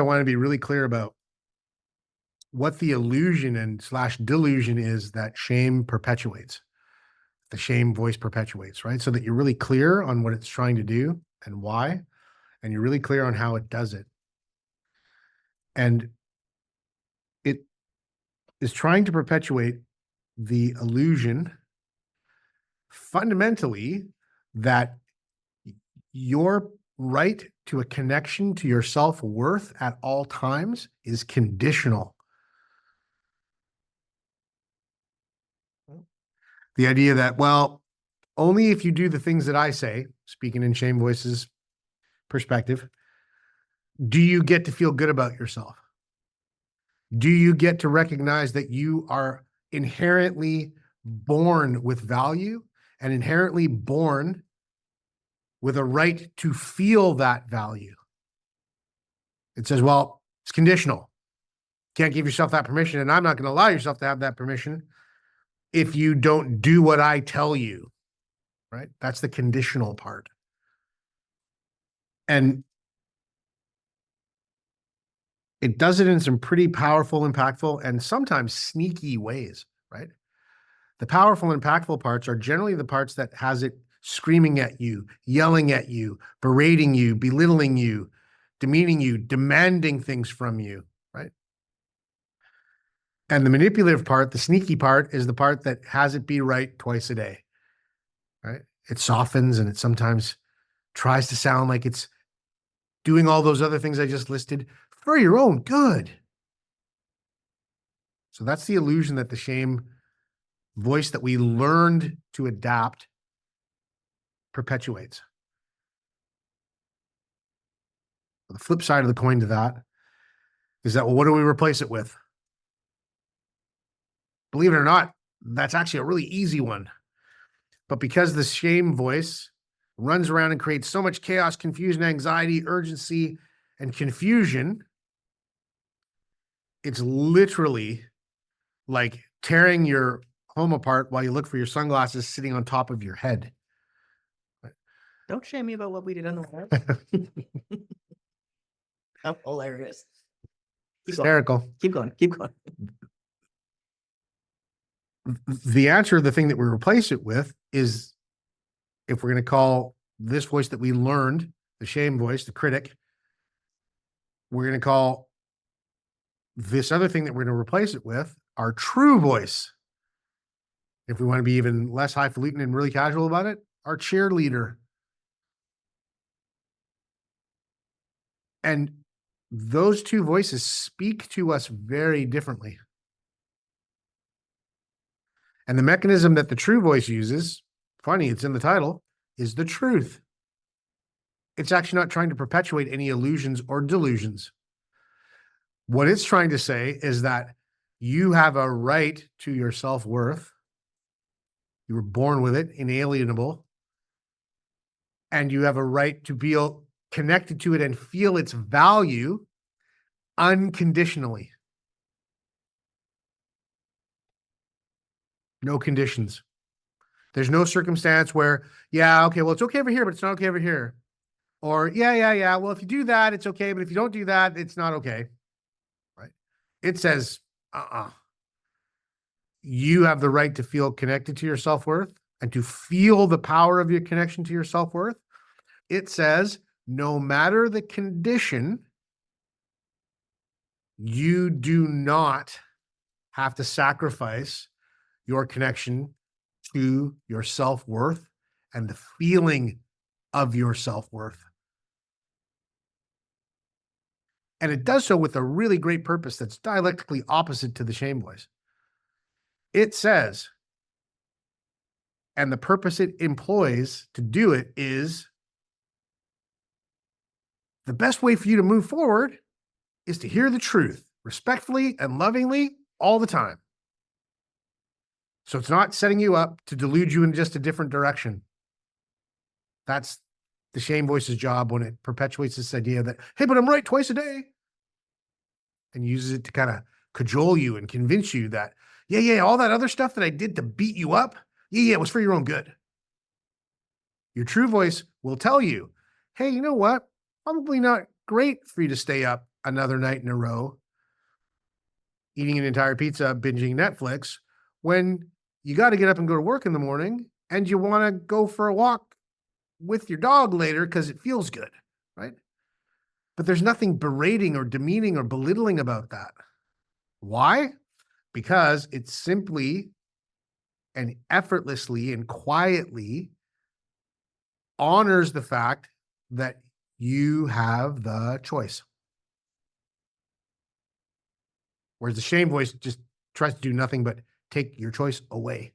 I want to be really clear about what the illusion and slash delusion is that shame perpetuates. The shame voice perpetuates, right? So that you're really clear on what it's trying to do and why, and you're really clear on how it does it. And it is trying to perpetuate the illusion fundamentally that your right to a connection to your self-worth at all times is conditional. The idea that, well, only if you do the things that I say, speaking in shame voice's perspective, do you get to feel good about yourself? Do you get to recognize that you are inherently born with value and inherently born with a right to feel that value? It says, well, it's conditional. Can't give yourself that permission, and I'm not going to allow yourself to have that permission if you don't do what I tell you, right? That's the conditional part. And it does it in some pretty powerful, impactful, and sometimes sneaky ways, right? The powerful and impactful parts are generally the parts that has it screaming at you, yelling at you, berating you, belittling you, demeaning you, demanding things from you, right? And the manipulative part, the sneaky part, is the part that has it be right twice a day, right? It softens and it sometimes tries to sound like it's doing all those other things I just listed for your own good. So that's the illusion that the shame voice that we learned to adapt perpetuates. The flip side of the coin to that is that, well, what do we replace it with? Believe it or not, that's actually a really easy one. But because the shame voice runs around and creates so much chaos, confusion, anxiety, urgency, and confusion, it's literally like tearing your home apart while you look for your sunglasses sitting on top of your head. Don't shame me about what we did on the web. I'm hilarious. Hysterical. Keep going. Keep going. The answer, the thing that we replace it with is, if we're going to call this voice that we learned the shame voice, the critic, we're going to call this other thing that we're going to replace it with our true voice. If we want to be even less highfalutin and really casual about it, our cheerleader. And those two voices speak to us very differently. And the mechanism that the true voice uses, funny, it's in the title, is the truth. It's actually not trying to perpetuate any illusions or delusions. What it's trying to say is that you have a right to your self-worth. You were born with it, inalienable. And you have a right to feel connected to it and feel its value unconditionally. No conditions. There's no circumstance where, yeah, okay, well, it's okay over here, but it's not okay over here. Or, yeah. Well, if you do that, it's okay. But if you don't do that, it's not okay. Right? It says, you have the right to feel connected to your self-worth and to feel the power of your connection to your self-worth. It says, no matter the condition, you do not have to sacrifice your connection to your self-worth and the feeling of your self-worth. And it does so with a really great purpose that's dialectically opposite to the shame voice. It says, and the purpose it employs to do it is, the best way for you to move forward is to hear the truth respectfully and lovingly all the time. So it's not setting you up to delude you in just a different direction. That's the shame voice's job when it perpetuates this idea that, hey, but I'm right twice a day. And uses it to kind of cajole you and convince you that, yeah, all that other stuff that I did to beat you up, yeah, it was for your own good. Your true voice will tell you, hey, you know what? Probably not great for you to stay up another night in a row, eating an entire pizza, binging Netflix, when you got to get up and go to work in the morning and you want to go for a walk with your dog later because it feels good, right? But there's nothing berating or demeaning or belittling about that. Why? Because it's simply and effortlessly and quietly honors the fact that you have the choice. Whereas the shame voice just tries to do nothing but take your choice away.